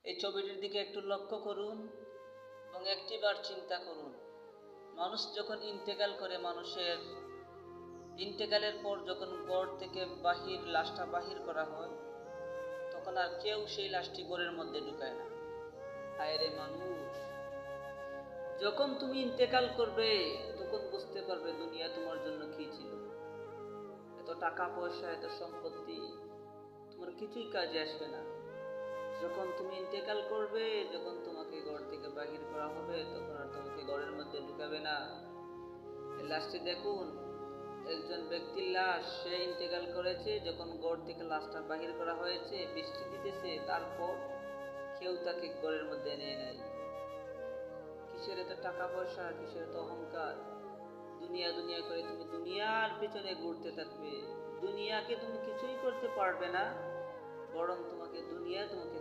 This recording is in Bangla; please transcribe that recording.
এই ছবিটির দিকে একটু লক্ষ্য করুন এবং একটিবার চিন্তা করুন, মানুষ যখন ইন্তেকাল করে, মানুষের ইন্তেকালের পর যখন ঘর থেকে লাশটা বাহির করা হয়, তখন আর কেউ সেই লাশটি ঘরের মধ্যে ঢুকায় না। হায় রে মানুষ, যখন তুমি ইন্তেকাল করবে তখন বুঝতে পারবে দুনিয়া তোমার জন্য কি ছিল। এত টাকা পয়সা, এত সম্পত্তি তোমার কিছুই কাজে আসবে না। যখন তুমি ইন্তেকাল করবে, যখন তোমাকে ঘর থেকে বাহির করা হবে, তখন আর তোমাকে ঘরের মধ্যে ঢুকাবে না। লাশটি দেখুন, একজন ব্যক্তির লাশ, সে ইন্তেকাল করেছে, যখন ঘর থেকে লাশটা বাহির করা হয়েছে, বৃষ্টি দিতেছে, তারপর কেউ তাকে ঘরের মধ্যে নেয় নাই। কিসের এত টাকা পয়সা, কিসের এত অহংকার? দুনিয়া দুনিয়া করে তুমি দুনিয়ার পিছনে ঘুরতে থাকবে, দুনিয়াকে তুমি কিছুই করতে পারবে না, বরং তোমাকে দুনিয়া তোমাকে